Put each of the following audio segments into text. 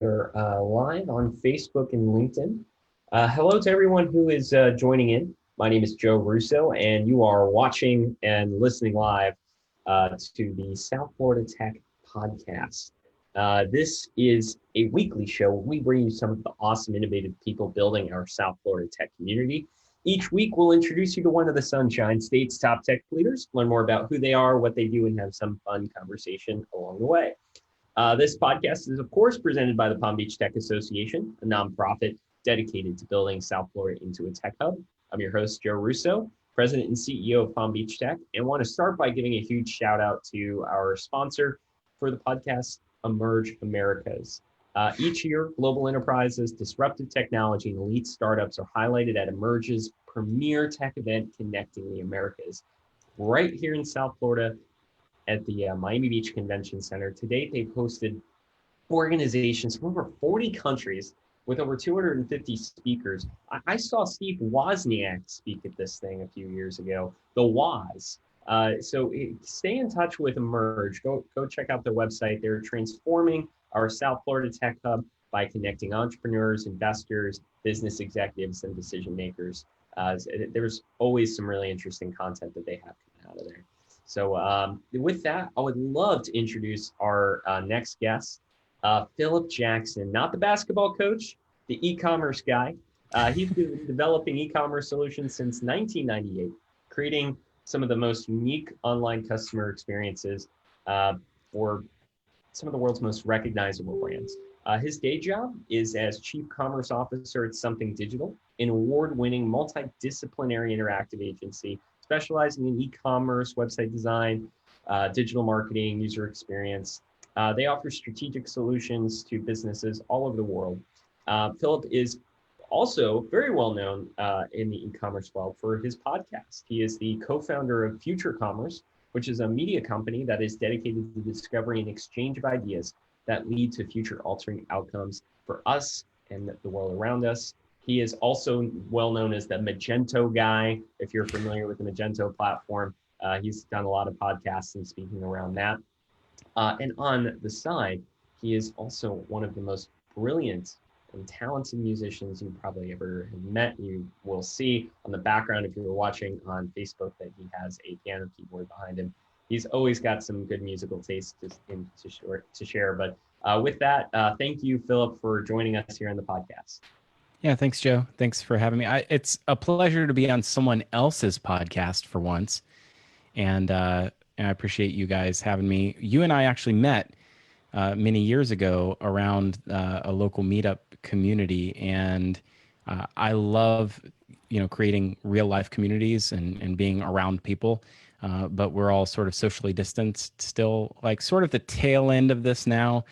We're live on Facebook and LinkedIn. Hello to everyone who is joining in. My name is Joe Russo, and you are watching and listening live to the South Florida Tech Podcast. This is a weekly show where we bring you some of the awesome, innovative people building our South Florida tech community. Each week, we'll introduce you to one of the Sunshine State's top tech leaders, learn more about who they are, what they do, and have some fun conversation along the way. This podcast is, of course, presented by the Palm Beach Tech Association, a nonprofit dedicated to building South Florida into a tech hub. I'm your host, Joe Russo, President and CEO of Palm Beach Tech, and want to start by giving a huge shout out to our sponsor for the podcast, Emerge Americas. Each year, global enterprises, disruptive technology, and elite startups are highlighted at Emerge's premier tech event, Connecting the Americas, right here in South Florida at the Miami Beach Convention Center. To date, they've hosted organizations from over 40 countries with over 250 speakers. I saw Steve Wozniak speak at this thing a few years ago, the Woz. So stay in touch with Emerge. Go check out their website. They're transforming our South Florida Tech Hub by connecting entrepreneurs, investors, business executives, and decision makers. There's always some really interesting content that they have coming out of there. So with that, I would love to introduce our next guest, Phillip Jackson, not the basketball coach, the e-commerce guy. He's been developing e-commerce solutions since 1998, creating some of the most unique online customer experiences for some of the world's most recognizable brands. His day job is as Chief Commerce Officer at Something Digital, an award-winning multidisciplinary interactive agency specializing in e-commerce, website design, digital marketing, user experience. They offer strategic solutions to businesses all over the world. Phillip is also very well known in the e-commerce world for his podcast. He is the co-founder of Future Commerce, which is a media company that is dedicated to the discovery and exchange of ideas that lead to future-altering outcomes for us and the world around us. He is also well known as the Magento guy. If you're familiar with the Magento platform, he's done a lot of podcasts and speaking around that. And on the side, he is also one of the most brilliant and talented musicians you probably ever have met. You will see on the background, if you're watching on Facebook, that he has a piano keyboard behind him. He's always got some good musical taste to share. But with that, thank you, Phillip, for joining us here on the podcast. Yeah, thanks, Joe. Thanks for having me. It's a pleasure to be on someone else's podcast for once, and I appreciate you guys having me. You and I actually met many years ago around a local meetup community, and I love, creating real life communities and being around people. But we're all sort of socially distanced still, like sort of the tail end of this now.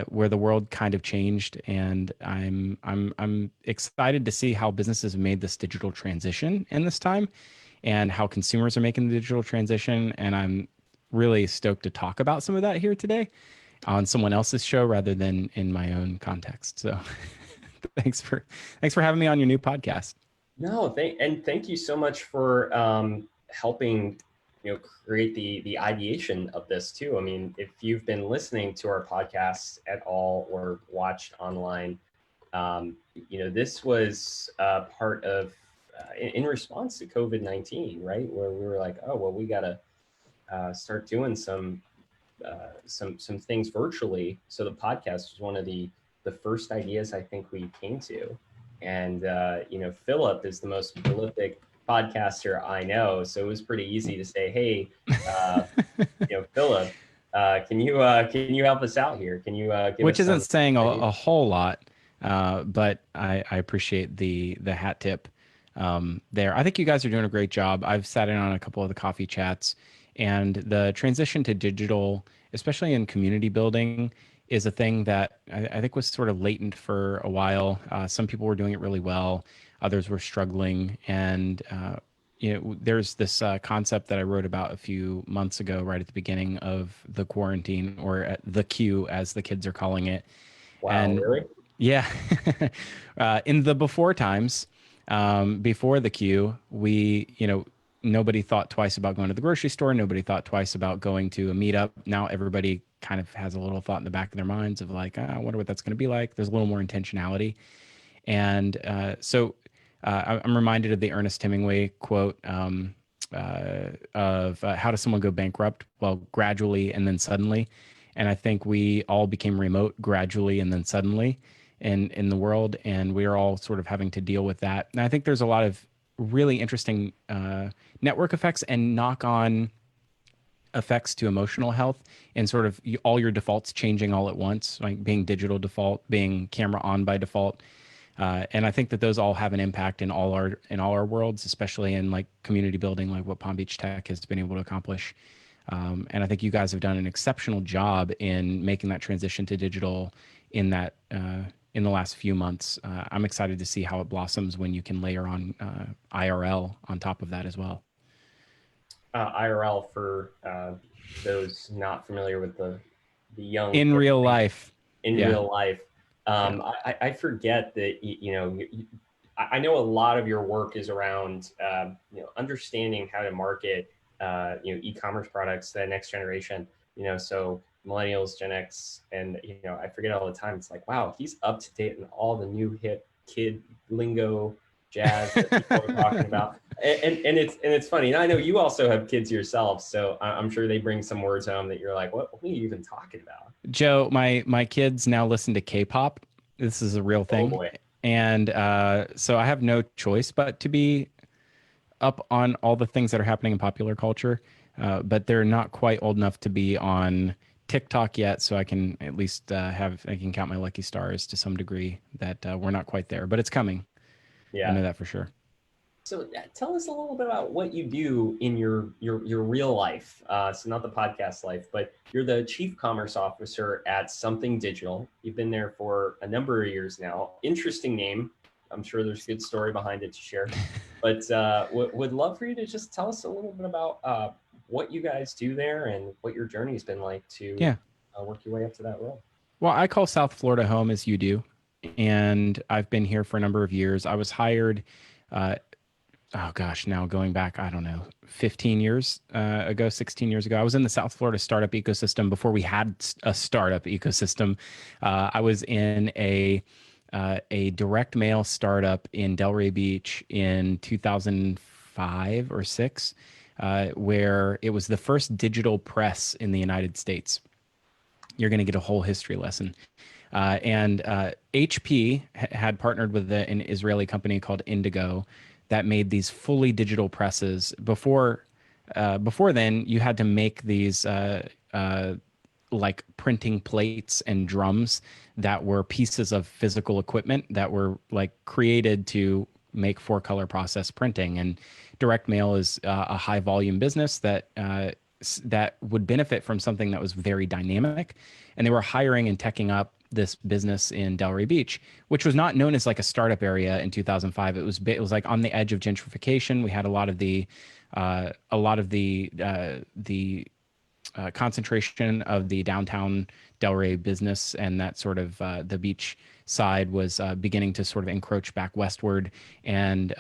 Where the world kind of changed, and I'm excited to see how businesses have made this digital transition in this time, and how consumers are making the digital transition. And I'm really stoked to talk about some of that here today on someone else's show rather than in my own context. So thanks for having me on your new podcast. No, thank you so much for helping create the ideation of this too. I mean, if you've been listening to our podcasts at all or watched online, this was part of in response to COVID-19, right? Where we were like, oh, well, we got to start doing some things virtually. So the podcast was one of the first ideas I think we came to. And, Phillip is the most prolific podcaster I know, so it was pretty easy to say, hey, Phillip, can you help us out here? Can you give which us isn't saying a whole lot, but I appreciate the hat tip there. I think you guys are doing a great job. I've sat in on a couple of the coffee chats, and the transition to digital, especially in community building, is a thing that I think was sort of latent for a while. Some people were doing it really well. Others were struggling. And, there's this concept that I wrote about a few months ago, right at the beginning of the quarantine, or at the queue, as the kids are calling it. Wow, and, really? Yeah. In the before times, before the queue, nobody thought twice about going to the grocery store. Nobody thought twice about going to a meetup. Now everybody kind of has a little thought in the back of their minds of like, I wonder what that's going to be like. There's a little more intentionality. And I'm reminded of the Ernest Hemingway quote of how does someone go bankrupt? Well, gradually and then suddenly. And I think we all became remote gradually and then suddenly in the world. And we are all sort of having to deal with that. And I think there's a lot of really interesting network effects and knock on effects to emotional health and sort of all your defaults changing all at once, like being digital default, being camera on by default. And I think that those all have an impact in all our worlds, especially in like community building, like what Palm Beach Tech has been able to accomplish. And I think you guys have done an exceptional job in making that transition to digital in that in the last few months. I'm excited to see how it blossoms when you can layer on IRL on top of that as well. IRL for those not familiar with the young In real life. in Yeah. real life. I forget that I know a lot of your work is around understanding how to market e-commerce products to the next generation. So millennials, Gen X, and I forget all the time. It's like, wow, he's up to date in all the new hip kid lingo jazz that people are talking about. And it's funny. And I know you also have kids yourself, so I'm sure they bring some words home that you're like, what are you even talking about? Joe, my kids now listen to K-pop. This is a real Oh thing. boy. And so I have no choice but to be up on all the things that are happening in popular culture. But they're not quite old enough to be on TikTok yet, so I can at least I can count my lucky stars to some degree that we're not quite there, but it's coming. I Yeah. know that for sure. So tell us a little bit about what you do in your real life. So not the podcast life, but you're the Chief Commerce Officer at Something Digital. You've been there for a number of years now. Interesting name. I'm sure there's a good story behind it to share. But would love for you to just tell us a little bit about what you guys do there and what your journey has been like to Yeah. work your way up to that role. Well, I call South Florida home as you do, and I've been here for a number of years. I was hired uh, oh gosh, now going back, I don't know, 15 years ago, 16 years ago. I was in the South Florida startup ecosystem before we had a startup ecosystem. I was in a direct mail startup in Delray Beach in 2005 or six, where it was the first digital press in the United States. You're going to get a whole history lesson. And HP had partnered with an Israeli company called Indigo that made these fully digital presses. Before then, you had to make these like printing plates and drums that were pieces of physical equipment that were like created to make four-color process printing. And direct mail is a high volume business that that would benefit from something that was very dynamic. And they were hiring and teching up this business in Delray Beach, which was not known as like a startup area in 2005. It was like on the edge of gentrification. We had a lot of the concentration of the downtown Delray business, and that sort of the beach side was beginning to sort of encroach back westward, and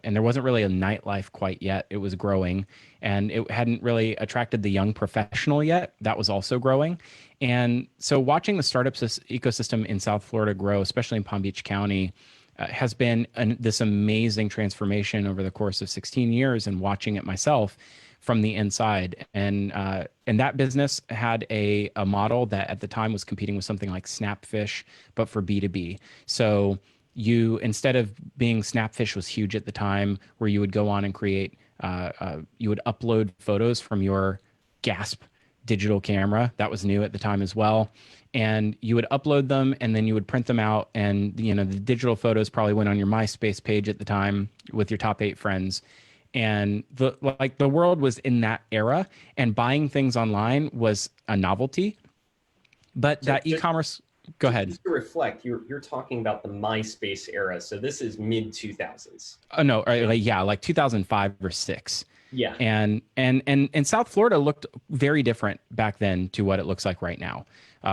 there wasn't really a nightlife quite yet. It was growing, and it hadn't really attracted the young professional yet. That was also growing. And so watching the startup ecosystem in South Florida grow, especially in Palm Beach County, has been this amazing transformation over the course of 16 years, and watching it myself from the inside. And that business had a model that at the time was competing with something like Snapfish, but for B2B. So you, instead of being Snapfish was huge at the time, where you would go on and create, you would upload photos from your Gasp digital camera. That was new at the time as well. And you would upload them, and then you would print them out. And, the digital photos probably went on your MySpace page at the time with your top 8 friends. And the world was in that era, and buying things online was a novelty. But So that e-commerce, go ahead. Just to reflect, you're talking about the MySpace era. So this is mid 2000s. Oh no, like 2005 or 6. Yeah. And South Florida looked very different back then to what it looks like right now.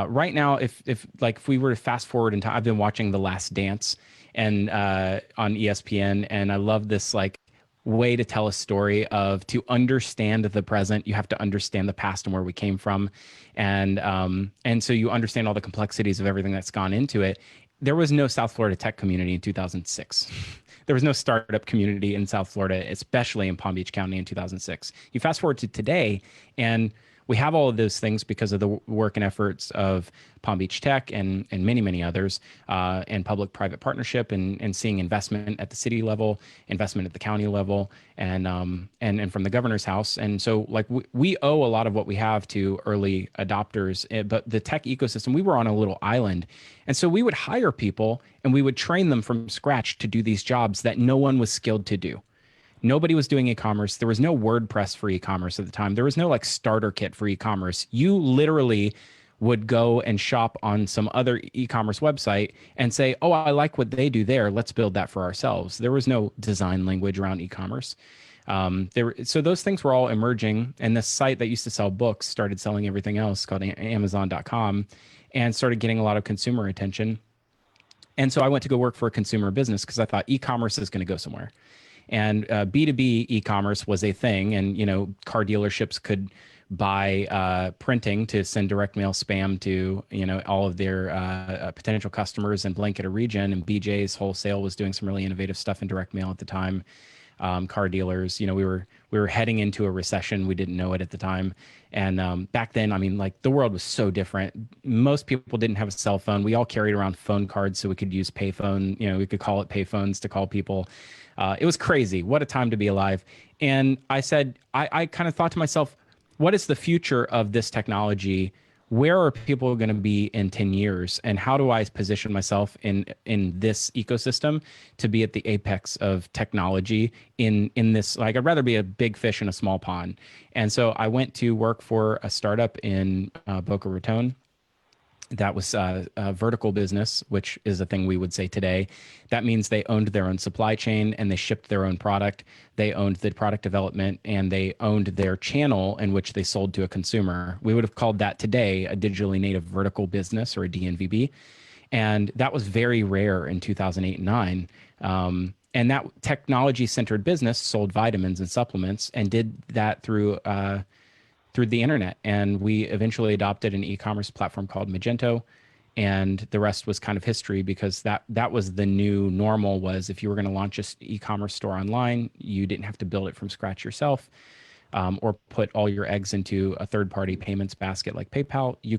Right now, if we were to fast forward in time, I've been watching The Last Dance and on ESPN, and I love this way to tell a story. Of to understand the present, you have to understand the past and where we came from, and so you understand all the complexities of everything that's gone into it. There was no South Florida tech community in 2006. There was no startup community in South Florida, especially in Palm Beach County in 2006. You fast forward to today, and we have all of those things because of the work and efforts of Palm Beach Tech and many, many others, and public-private partnership, and seeing investment at the city level, investment at the county level, and from the governor's house. And so, like, we owe a lot of what we have to early adopters. But the tech ecosystem, we were on a little island, and so we would hire people and we would train them from scratch to do these jobs that no one was skilled to do. Nobody was doing e-commerce. There was no WordPress for e-commerce at the time. There was no like starter kit for e-commerce. You literally would go and shop on some other e-commerce website and say, "Oh, I like what they do there. Let's build that for ourselves." There was no design language around e-commerce. So those things were all emerging, and this site that used to sell books started selling everything else, called Amazon.com, and started getting a lot of consumer attention. And so I went to go work for a consumer business because I thought e-commerce is going to go somewhere. And B2B e-commerce was a thing. And, car dealerships could buy printing to send direct mail spam to, all of their potential customers in blanket a region. And BJ's Wholesale was doing some really innovative stuff in direct mail at the time. Car dealers, we were heading into a recession. We didn't know it at the time. And back then, I mean, like, the world was so different. Most people didn't have a cell phone. We all carried around phone cards so we could use payphone. We could call it payphones to call people. It was crazy. What a time to be alive. And I said, I kind of thought to myself, what is the future of this technology? Where are people going to be in 10 years? And how do I position myself in this ecosystem to be at the apex of technology in this? Like, I'd rather be a big fish in a small pond. And so I went to work for a startup in Boca Raton. That was a vertical business, which is a thing we would say today. That means they owned their own supply chain and they shipped their own product. They owned the product development and they owned their channel in which they sold to a consumer. We would have called that today a digitally native vertical business, or a DNVB. And that was very rare in 2008 and 9. And that technology-centered business sold vitamins and supplements and did that through the internet. And we eventually adopted an e-commerce platform called Magento. And the rest was kind of history, because that was the new normal. Was if you were going to launch an e-commerce store online, you didn't have to build it from scratch yourself, or put all your eggs into a third-party payments basket like PayPal. You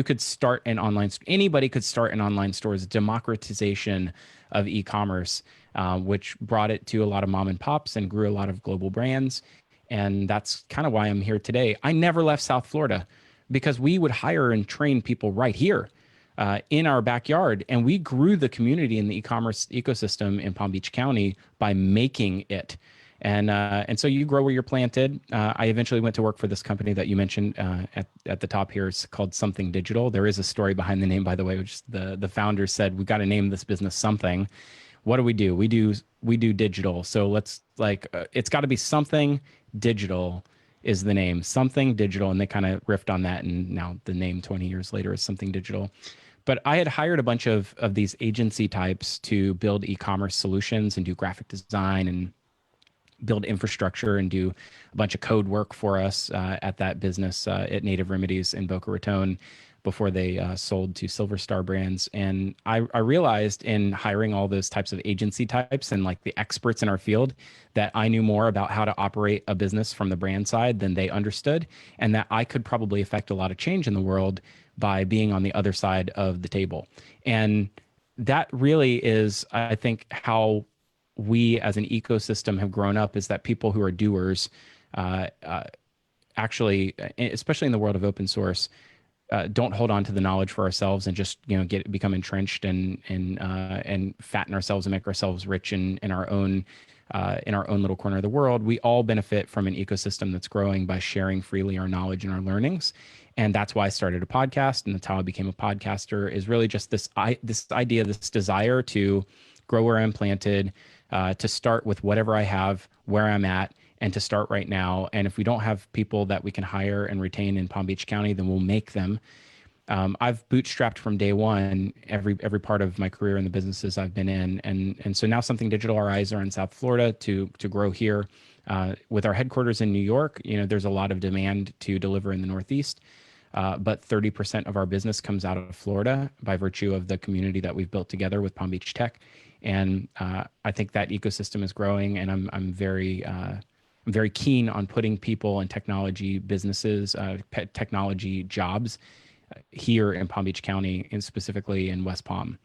could start an online. Anybody could start an online store. It's democratization of e-commerce, which brought it to a lot of mom and pops and grew a lot of global brands. And that's kind of why I'm here today. I never left South Florida, because we would hire and train people right here in our backyard. And we grew the community in the e-commerce ecosystem in Palm Beach County by making it. And so you grow where you're planted. I eventually went to work for this company that you mentioned at the top here. It's called Something Digital. There is a story behind the name, by the way, which the founder said, "We've got to name this business something." What do? We do digital. So let's it's got to be something digital is the name. Something Digital. And they kind of riffed on that. And now the name 20 years later is Something Digital. But I had hired a bunch of these agency types to build e-commerce solutions and do graphic design and build infrastructure and do a bunch of code work for us at that business at Native Remedies in Boca Raton, before they sold to Silver Star Brands. And I realized in hiring all those types of agency types and like the experts in our field, that I knew more about how to operate a business from the brand side than they understood, and that I could probably affect a lot of change in the world by being on the other side of the table. And that really is, I think, how we as an ecosystem have grown up, is that people who are doers actually, especially in the world of open source, don't hold on to the knowledge for ourselves and just become entrenched and fatten ourselves and make ourselves rich in our own little corner of the world. We all benefit from an ecosystem that's growing by sharing freely our knowledge and our learnings. And that's why I started a podcast, and that's how I became a podcaster, is really just this idea, this desire to grow where I'm planted, to start with whatever I have, where I'm at, and to start right now. And if we don't have people that we can hire and retain in Palm Beach County, then we'll make them. I've bootstrapped from day one every part of my career in the businesses I've been in, and so now Something Digital, our eyes are in South Florida to grow here. With our headquarters in New York, there's a lot of demand to deliver in the Northeast, but 30% of our business comes out of Florida by virtue of the community that we've built together with Palm Beach Tech, and I think that ecosystem is growing, and I'm very keen on putting people and technology businesses, technology jobs here in Palm Beach County, and specifically in West Palm,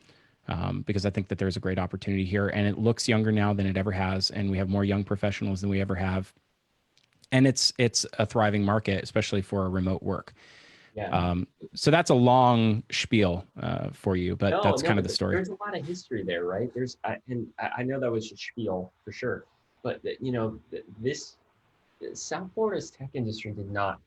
because I think that there's a great opportunity here, and it looks younger now than it ever has, and we have more young professionals than we ever have, and it's a thriving market, especially for remote work. Yeah. So that's a long spiel for you, but No, that's no, kind of but the story. there's a lot of history there, right? I know that was a spiel for sure, but this South Florida's tech industry did not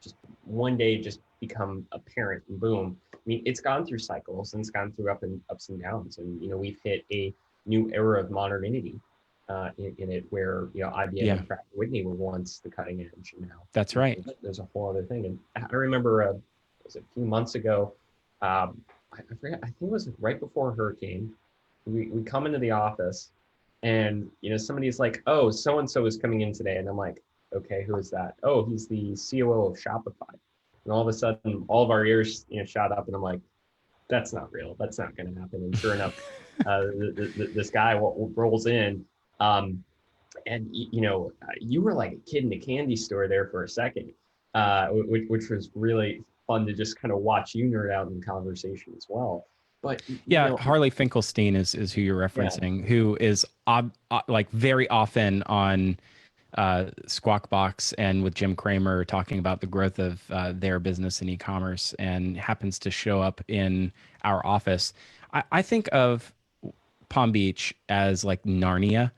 just one day just become apparent and boom. I mean, it's gone through cycles and it's gone through ups and downs, and we've hit a new era of modernity in it, where IBM Yeah, and Pratt & Whitney were once the cutting edge, and now that's right. there's a whole other thing. And I remember it was a few months ago. I forget. I think it was right before a hurricane. We come into the office, and somebody's like, "Oh, so and so is coming in today," and I'm like, "Okay, who is that?" "Oh, he's the COO of Shopify." And all of a sudden, all of our ears shot up, and I'm like, "That's not real. That's not going to happen." And sure enough, this guy rolls in, and you were like a kid in a candy store there for a second, which was really fun to just kind of watch you nerd out in conversation as well. But Yeah, Harley Finkelstein is who you're yeah, referencing, who is like very often on Squawk Box and with Jim Cramer talking about the growth of their business in e-commerce, and happens to show up in our office. I think of Palm Beach as like Narnia.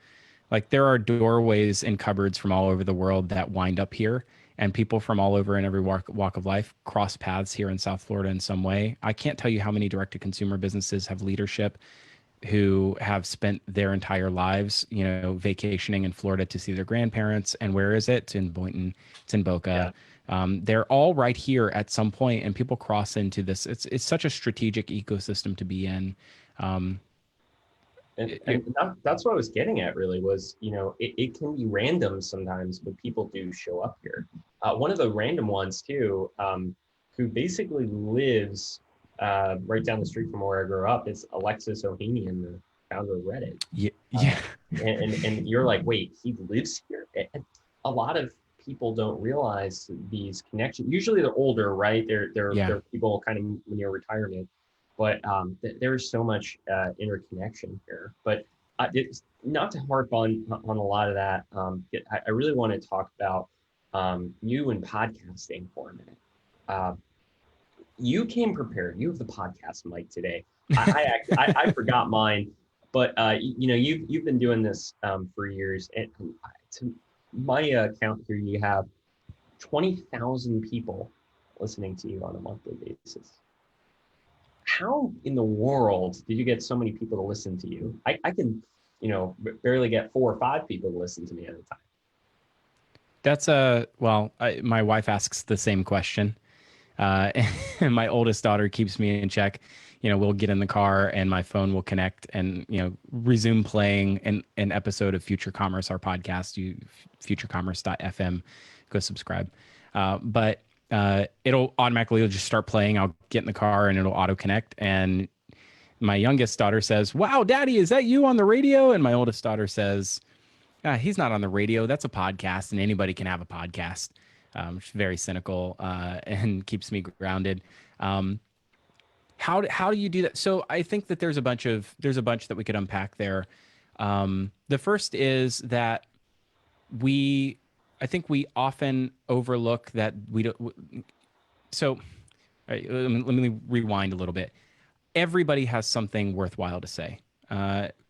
Like there are doorways and cupboards from all over the world that wind up here, and people from all over in every walk of life cross paths here in South Florida in some way. I can't tell you how many direct to consumer businesses have leadership who have spent their entire lives, vacationing in Florida to see their grandparents. And where is it? It's in Boynton, it's in yeah. Boca. They're all right here at some point, and people cross into this. It's such a strategic ecosystem to be in. Um, That's what I was getting at, really, was it can be random sometimes, but people do show up here. One of the random ones too, who basically lives right down the street from where I grew up, is Alexis Ohanian, the founder of Reddit. yeah, uh, yeah, and you're like, wait, he lives here? And a lot of people don't realize these connections. Usually they're older, right? yeah. They're people kind of near retirement, but there's so much interconnection here. But it's not to harp on a lot of that. I really want to talk about you and podcasting for a minute. Uh, you came prepared. You have the podcast mic today. I forgot mine, but you've been doing this for years, and to my count here, you have 20,000 people listening to you on a monthly basis. How in the world did you get so many people to listen to you? I can, barely get 4 or 5 people to listen to me at a time. That's my wife asks the same question. And my oldest daughter keeps me in check. We'll get in the car and my phone will connect and, resume playing an episode of Future Commerce, our podcast, futurecommerce.fm, go subscribe. But it'll automatically just start playing. I'll get in the car and it'll auto connect. And my youngest daughter says, "Wow, Daddy, is that you on the radio?" And my oldest daughter says, "He's not on the radio. That's a podcast, and anybody can have a podcast." Which is very cynical and keeps me grounded. How do you do that? So I think that there's a bunch that we could unpack there. The first is that I think we often overlook that we don't. So all right, let me rewind a little bit. Everybody has something worthwhile to say.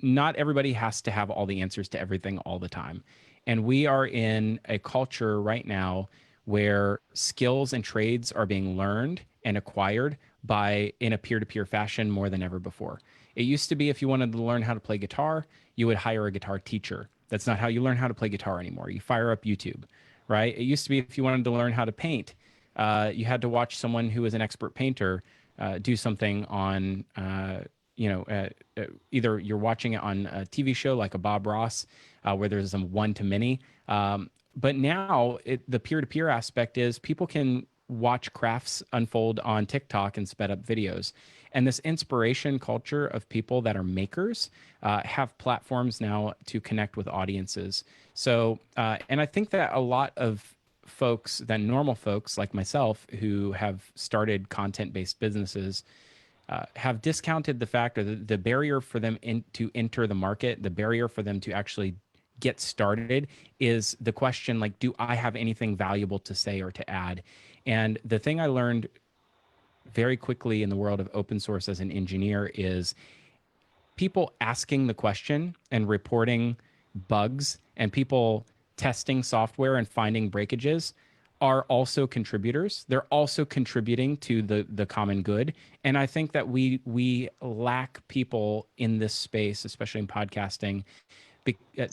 Not everybody has to have all the answers to everything all the time. And we are in a culture right now where skills and trades are being learned and acquired in a peer-to-peer fashion more than ever before. It used to be if you wanted to learn how to play guitar, you would hire a guitar teacher. That's not how you learn how to play guitar anymore. You fire up YouTube, right? It used to be if you wanted to learn how to paint, You had to watch someone who was an expert painter do something on, either you're watching it on a TV show like a Bob Ross, where there's some one to many. But now the peer-to-peer aspect is people can watch crafts unfold on TikTok and sped up videos. And this inspiration culture of people that are makers have platforms now to connect with audiences. So, and I think that a lot of folks, that normal folks like myself who have started content based businesses, have discounted the fact, or the barrier for them to enter the market, the barrier for them to actually get started is the question like, do I have anything valuable to say or to add? And the thing I learned very quickly in the world of open source as an engineer is people asking the question and reporting bugs and people testing software and finding breakages are also contributors. They're also contributing to the common good. And I think that we lack people in this space, especially in podcasting,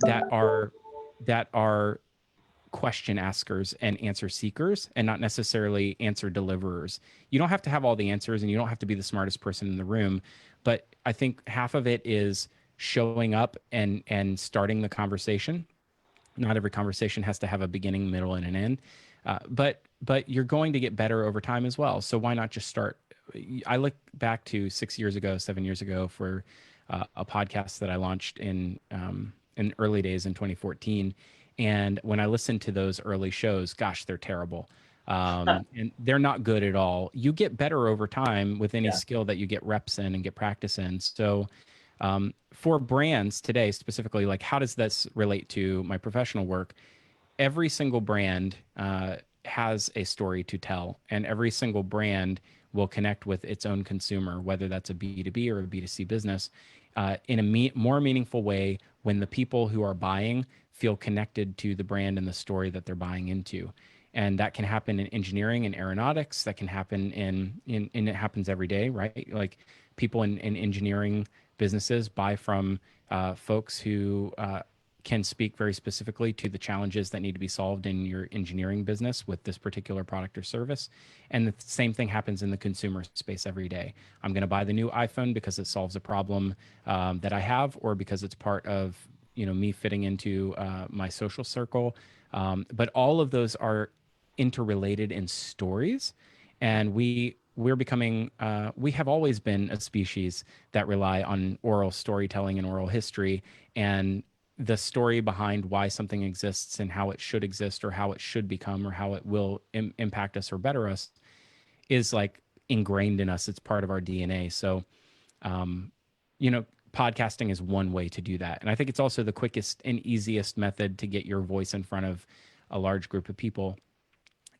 that are question askers and answer seekers and not necessarily answer deliverers. You don't have to have all the answers and you don't have to be the smartest person in the room, but I think half of it is showing up and starting the conversation. Not every conversation has to have a beginning, middle, and an end. But you're going to get better over time as well. So why not just start? I look back to 6 years ago, 7 years ago for a podcast that I launched in early days in 2014. And when I listened to those early shows, gosh, they're terrible. And they're not good at all. You get better over time with any Yeah. skill that you get reps in and get practice in. So for brands today specifically, like how does this relate to my professional work? Every single brand has a story to tell, and every single brand will connect with its own consumer, whether that's a B2B or a B2C business, in a more meaningful way when the people who are buying feel connected to the brand and the story that they're buying into. And that can happen in engineering and aeronautics. That can happen and it happens every day, right? Like people in engineering businesses buy from folks who can speak very specifically to the challenges that need to be solved in your engineering business with this particular product or service. And the same thing happens in the consumer space every day. I'm going to buy the new iPhone because it solves a problem that I have, or because it's part of me fitting into my social circle. But all of those are interrelated in stories, and we're becoming we have always been a species that rely on oral storytelling and oral history, and the story behind why something exists and how it should exist or how it should become or how it will impact us or better us is like ingrained in us. It's part of our DNA. So podcasting is one way to do that, and I think it's also the quickest and easiest method to get your voice in front of a large group of people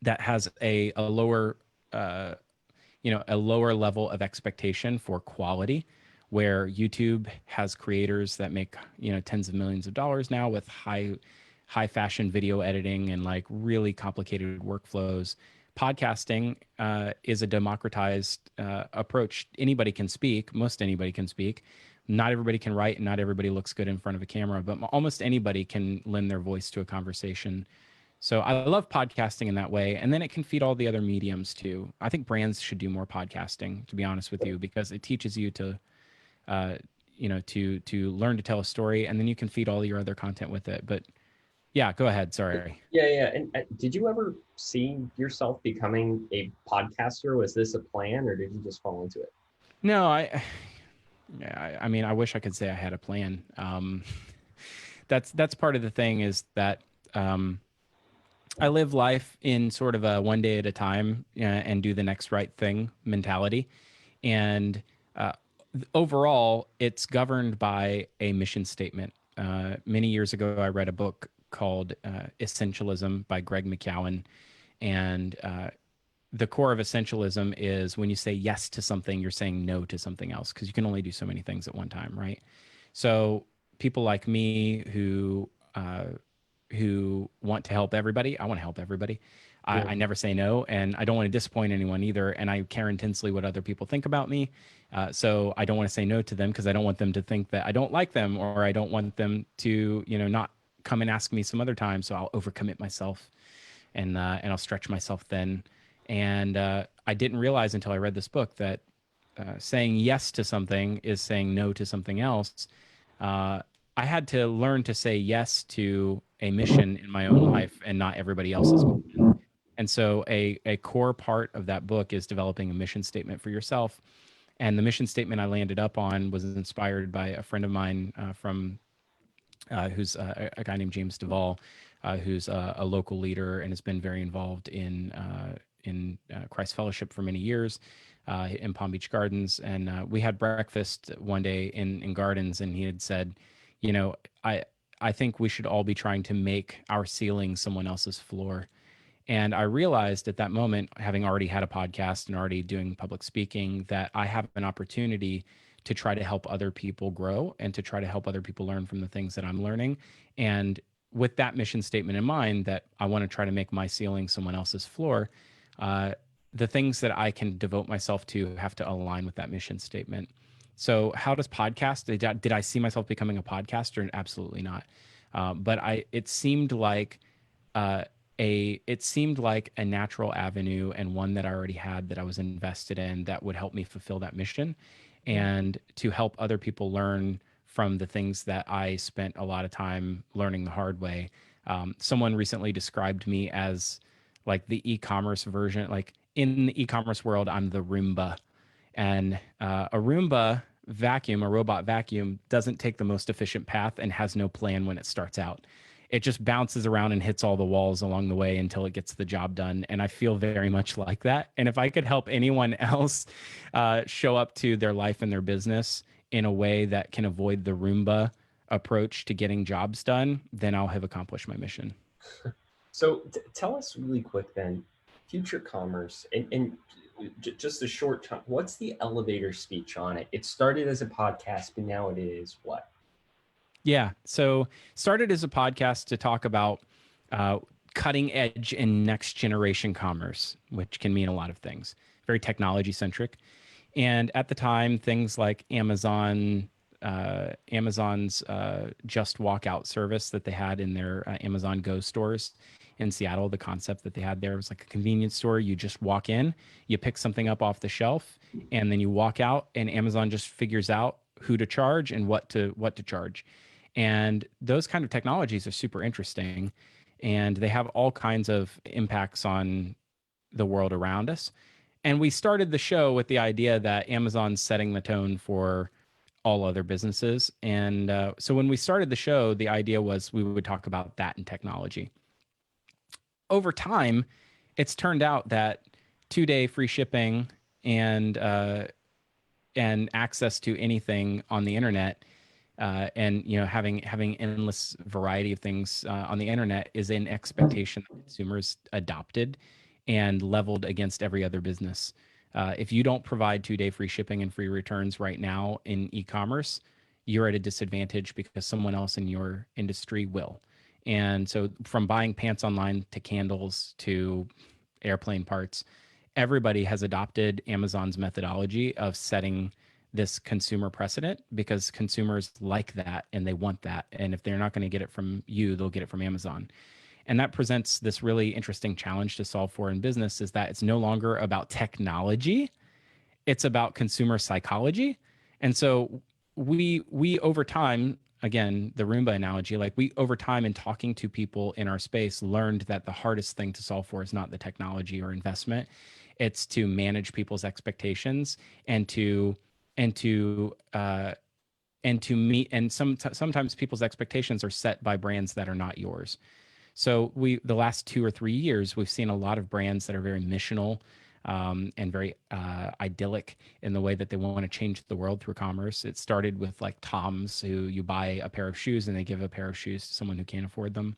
that has a lower a lower level of expectation for quality, where YouTube has creators that make tens of millions of dollars now with high fashion video editing and like really complicated workflows. Podcasting is a democratized approach. Anybody can speak. Most anybody can speak. Not everybody can write, and not everybody looks good in front of a camera, but almost anybody can lend their voice to a conversation. So I love podcasting in that way. And then it can feed all the other mediums too. I think brands should do more podcasting, to be honest with you, because it teaches you to, to learn to tell a story, and then you can feed all your other content with it. But yeah, go ahead. Sorry. Yeah, yeah. And did you ever see yourself becoming a podcaster? Was this a plan, or did you just fall into it? No, yeah, I mean, I wish I could say I had a plan. That's part of the thing is that, I live life in sort of a one day at a time and do the next right thing mentality. And overall, it's governed by a mission statement. Many years ago, I read a book called Essentialism by Greg McKeown. And the core of essentialism is when you say yes to something, you're saying no to something else, because you can only do so many things at one time, right? So people like me who want to help everybody. I want to help everybody. Yeah. I never say no, and I don't want to disappoint anyone either. And I care intensely what other people think about me. So I don't want to say no to them because I don't want them to think that I don't like them, or I don't want them to, not come and ask me some other time. So I'll overcommit myself, and I'll stretch myself thin. And I didn't realize until I read this book that saying yes to something is saying no to something else. Uh, I had to learn to say yes to a mission in my own life and not everybody else's mission. And so a core part of that book is developing a mission statement for yourself. And the mission statement I landed up on was inspired by a friend of mine from who's a guy named James Duvall, who's a local leader and has been very involved in Christ Fellowship for many years in Palm Beach Gardens. And we had breakfast one day in Gardens, and he had said, you know, I think we should all be trying to make our ceiling someone else's floor. And I realized at that moment, having already had a podcast and already doing public speaking, that I have an opportunity to try to help other people grow and to try to help other people learn from the things that I'm learning. And with that mission statement in mind, that I want to try to make my ceiling someone else's floor, uh, the things that I can devote myself to have to align with that mission statement. So, how does podcast? Did I see myself becoming a podcaster? Absolutely not. But it seemed like uh, it seemed like a natural avenue and one that I already had that I was invested in that would help me fulfill that mission and to help other people learn from the things that I spent a lot of time learning the hard way. Someone recently described me as like the e-commerce version, like in the e-commerce world, I'm the Roomba, and a Roomba vacuum, a robot vacuum, doesn't take the most efficient path and has no plan when it starts out. It just bounces around and hits all the walls along the way until it gets the job done. And I feel very much like that. And if I could help anyone else show up to their life and their business in a way that can avoid the Roomba approach to getting jobs done, then I'll have accomplished my mission. So tell us really quick then, future commerce, and just a short time, what's the elevator speech on it? It started as a podcast, but now it is what? Yeah. So started as a podcast to talk about uh, cutting edge and next generation commerce, which can mean a lot of things. Very technology centric. And at the time, things like Amazon's Just Walkout service that they had in their Amazon Go stores in Seattle, the concept that they had there was like a convenience store. You just walk in, you pick something up off the shelf, and then you walk out, and Amazon just figures out who to charge and what to charge. And those kind of technologies are super interesting, and they have all kinds of impacts on the world around us. And we started the show with the idea that Amazon's setting the tone for all other businesses. And so when we started the show, the idea was we would talk about that and technology. Over time, it's turned out that 2 day free shipping and and access to anything on the internet and having endless variety of things on the internet is an expectation that consumers adopted and leveled against every other business. If you don't provide 2 day free shipping and free returns right now in e-commerce, you're at a disadvantage because someone else in your industry will. And so, from buying pants online to candles to airplane parts, everybody has adopted Amazon's methodology of setting this consumer precedent because consumers like that and they want that. And if they're not going to get it from you, they'll get it from Amazon. And that presents this really interesting challenge to solve for in business is that it's no longer about technology, it's about consumer psychology. And so we over time, again, the Roomba analogy, like we over time in talking to people in our space learned that the hardest thing to solve for is not the technology or investment. It's to manage people's expectations and and to uh, to meet, and sometimes people's expectations are set by brands that are not yours. So the last 2 or 3 years, we've seen a lot of brands that are very missional and very idyllic in the way that they want to change the world through commerce. It started with like Tom's, who you buy a pair of shoes and they give a pair of shoes to someone who can't afford them.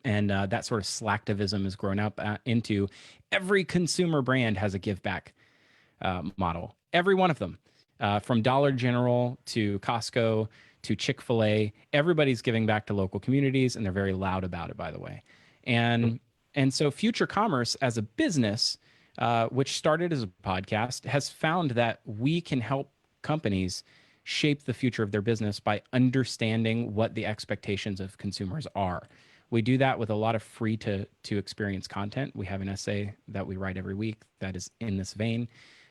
And that sort of slacktivism has grown up into every consumer brand has a give back model. Every one of them, from Dollar General to Costco to Chick-fil-A, everybody's giving back to local communities, and they're very loud about it, by the way. And so Future Commerce as a business, which started as a podcast, has found that we can help companies shape the future of their business by understanding what the expectations of consumers are. We do that with a lot of free to experience content. We have an essay that we write every week that is in this vein.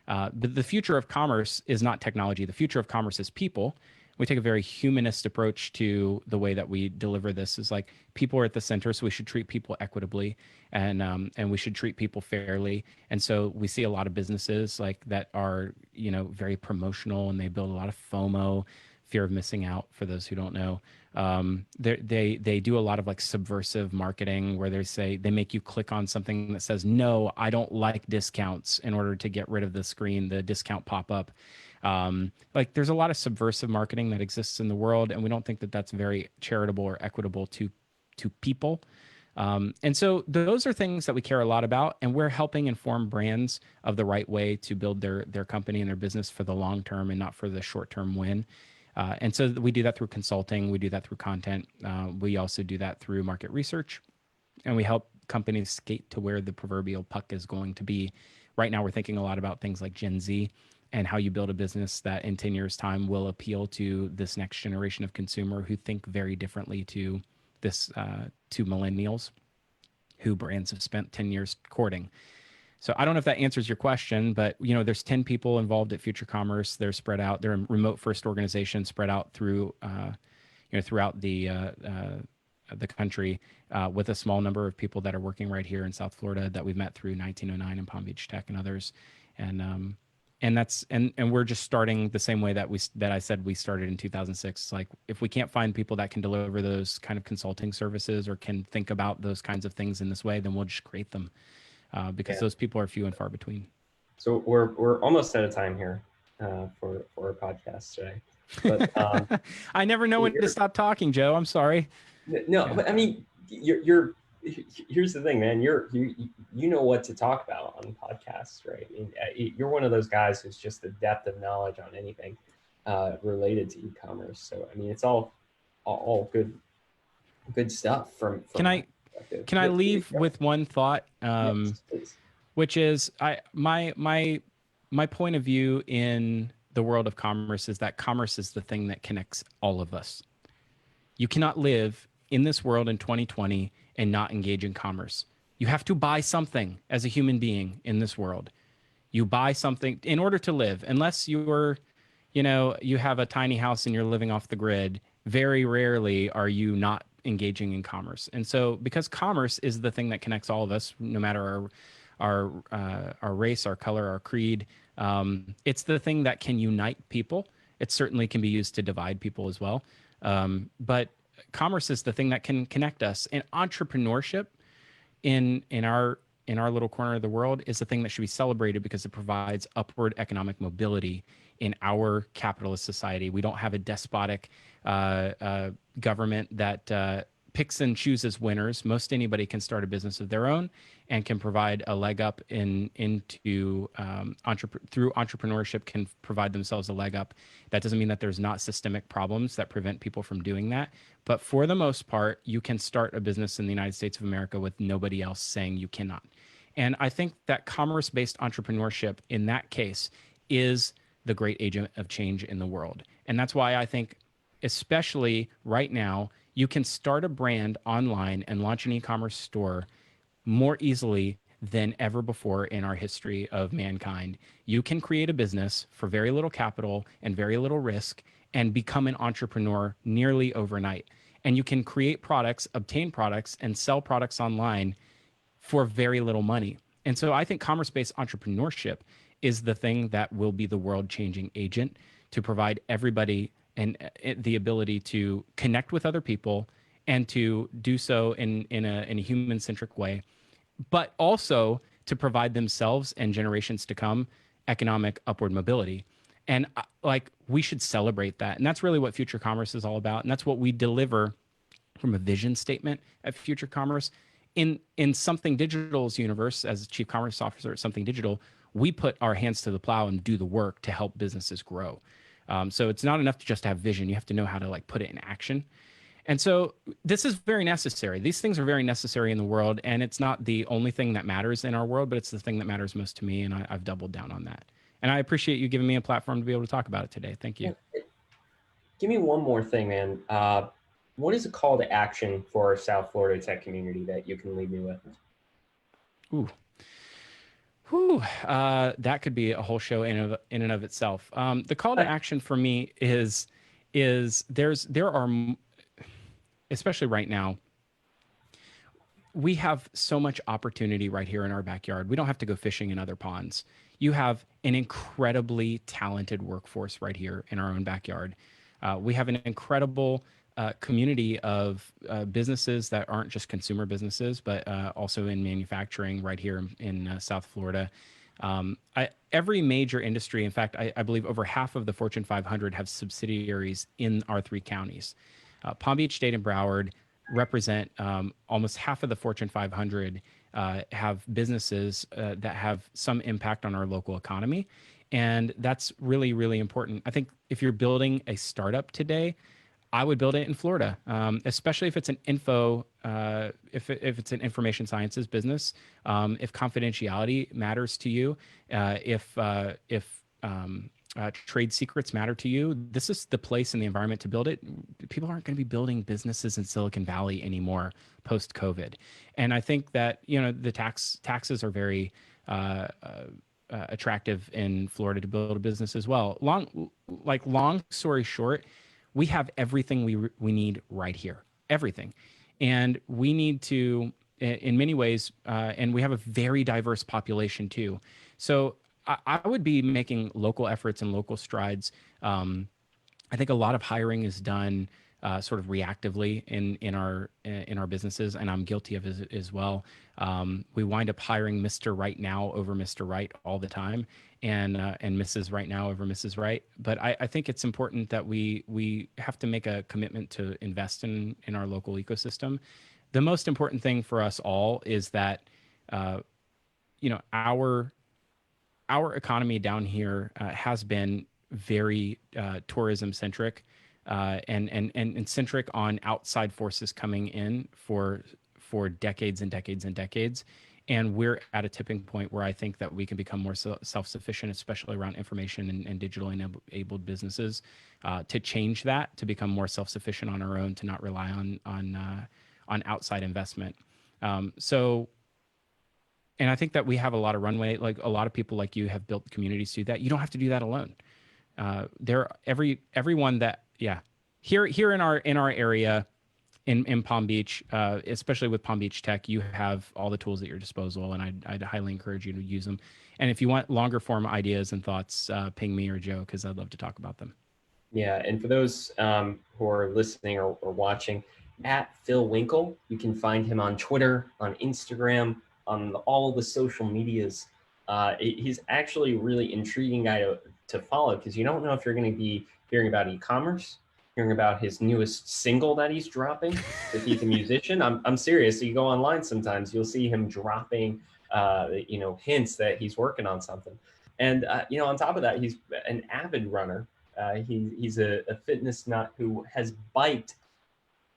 But the future of commerce is not technology. The future of commerce is people. We take a very humanist approach to the way that we deliver this. Is like people are at the center, so we should treat people equitably, and we should treat people fairly. And so we see a lot of businesses like that are very promotional, and they build a lot of FOMO, fear of missing out. For those who don't know, they do a lot of like subversive marketing where they make you click on something that says no, I don't like discounts, in order to get rid of the discount pop up. Like there's a lot of subversive marketing that exists in the world, and we don't think that that's very charitable or equitable to people. And so those are things that we care a lot about, and we're helping inform brands of the right way to build their company and their business for the long term and not for the short term win. And so we do that through consulting, we do that through content, we also do that through market research, and we help companies skate to where the proverbial puck is going to be. Right now, we're thinking a lot about things like Gen Z and how you build a business that in 10 years' time will appeal to this next generation of consumer who think very differently to millennials who brands have spent 10 years courting. So I don't know if that answers your question, but there's 10 people involved at Future Commerce. They're spread out. They're a remote first organization spread out throughout the country, with a small number of people that are working right here in South Florida that we've met through 1909 and Palm Beach Tech and others. And we're just starting the same way that I said we started in 2006. Like if we can't find people that can deliver those kind of consulting services or can think about those kinds of things in this way, then we'll just create them, because those people are few and far between. So we're almost out of time here for our podcast today. But I never know when to stop talking, Joe. I'm sorry. No, but I mean, you're here's the thing, man. You know what to talk about on podcasts, right? I mean, you're one of those guys who's just the depth of knowledge on anything related to e-commerce. So I mean, it's all good stuff from Can I leave with one thought? Yes, please. Which is my point of view in the world of commerce is that commerce is the thing that connects all of us. You cannot live in this world in 2020 and not engage in commerce. You have to buy something as a human being in this world. You buy something in order to live, unless you have a tiny house and you're living off the grid. Very rarely are you not engaging in commerce. And so because commerce is the thing that connects all of us, no matter our race, our color, our creed, it's the thing that can unite people. It certainly can be used to divide people as well. But commerce is the thing that can connect us. And entrepreneurship in our little corner of the world is the thing that should be celebrated because it provides upward economic mobility in our capitalist society. We don't have a despotic government that picks and chooses winners. Most anybody can start a business of their own and can provide a leg up through entrepreneurship, can provide themselves a leg up. That doesn't mean that there's not systemic problems that prevent people from doing that. But for the most part, you can start a business in the United States of America with nobody else saying you cannot. And I think that commerce-based entrepreneurship in that case is the great agent of change in the world. And that's why I think, especially right now, you can start a brand online and launch an e-commerce store more easily than ever before in our history of mankind. You can create a business for very little capital and very little risk and become an entrepreneur nearly overnight. And you can create products, obtain products, and sell products online for very little money. And so I think commerce-based entrepreneurship is the thing that will be the world-changing agent to provide everybody and the ability to connect with other people and to do so in a human-centric way, but also to provide themselves and generations to come economic upward mobility. And we should celebrate that. And that's really what Future Commerce is all about. And that's what we deliver from a vision statement at Future Commerce. In Something Digital's universe, as Chief Commerce Officer at Something Digital, we put our hands to the plow and do the work to help businesses grow. So it's not enough to just have vision. You have to know how to put it in action. And so this is very necessary. These things are very necessary in the world, and it's not the only thing that matters in our world, but it's the thing that matters most to me, and I've doubled down on that. And I appreciate you giving me a platform to be able to talk about it today. Thank you. Give me one more thing, man. what is a call to action for our South Florida tech community that you can leave me with? Ooh. Whew, that could be a whole show in and of itself. The call to action for me is there are, especially right now, we have so much opportunity right here in our backyard. We don't have to go fishing in other ponds. You have an incredibly talented workforce right here in our own backyard. We have an incredible community of businesses that aren't just consumer businesses, but also in manufacturing right here in South Florida. Every major industry, in fact, I believe over half of the Fortune 500 have subsidiaries in our three counties. Palm Beach, Dade, and Broward represent almost half of the Fortune 500 have businesses that have some impact on our local economy. And that's really, really important. I think if you're building a startup today, I would build it in Florida, especially if it's an if it's an information sciences business, if confidentiality matters to you, if trade secrets matter to you, this is the place and the environment to build it. People aren't going to be building businesses in Silicon Valley anymore post COVID, and I think that the taxes are very attractive in Florida to build a business as well. Long story short, we have everything we need right here, everything, and we need to, in many ways, and we have a very diverse population too. So I would be making local efforts and local strides. I think a lot of hiring is done sort of reactively in our businesses, and I'm guilty of it as well. We wind up hiring Mr. Right Now over Mr. Right all the time, and Mrs. Right Now over Mrs. Right. But I think it's important that we have to make a commitment to invest in our local ecosystem. The most important thing for us all is that our economy down here has been very tourism centric and centric on outside forces coming in for decades and decades and decades. And we're at a tipping point where I think that we can become more self-sufficient, especially around information and digitally enabled businesses, to change that, to become more self-sufficient on our own, to not rely on outside investment. And I think that we have a lot of runway. Like a lot of people like you have built communities to do that. You don't have to do that alone. Everyone that here in our area in Palm Beach, especially with Palm Beach Tech, you have all the tools at your disposal, and I'd highly encourage you to use them. And if you want longer form ideas and thoughts, ping me or Joe, because I'd love to talk about them. Yeah, and for those who are listening or watching, at Phil Winkle, you can find him on Twitter, on Instagram, on all the social medias. He's actually a really intriguing guy to follow, because you don't know if you're going to be hearing about e-commerce, hearing about his newest single that he's dropping, if he's a musician. I'm serious. So you go online sometimes, you'll see him dropping hints that he's working on something. And on top of that, he's an avid runner. He's a fitness nut who has biked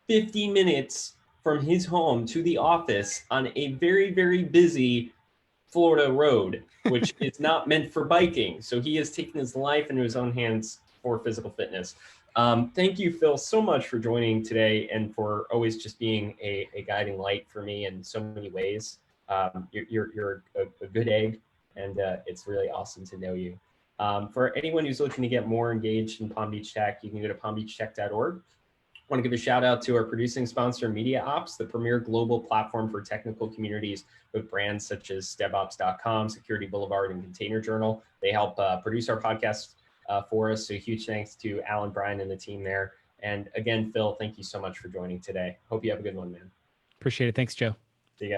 50 minutes from his home to the office on a very, very busy Florida road, which is not meant for biking. So he has taken his life into his own hands for physical fitness. Thank you, Phil, so much for joining today and for always just being a guiding light for me in so many ways. You're a good egg, and it's really awesome to know you. For anyone who's looking to get more engaged in Palm Beach Tech, you can go to palmbeachtech.org. I want to give a shout out to our producing sponsor, Media Ops, the premier global platform for technical communities with brands such as StepOps.com, Security Boulevard, and Container Journal. They help produce our podcast for us. So huge thanks to Alan, Brian, and the team there. And again, Phil, thank you so much for joining today. Hope you have a good one, man. Appreciate it. Thanks, Joe. See you guys.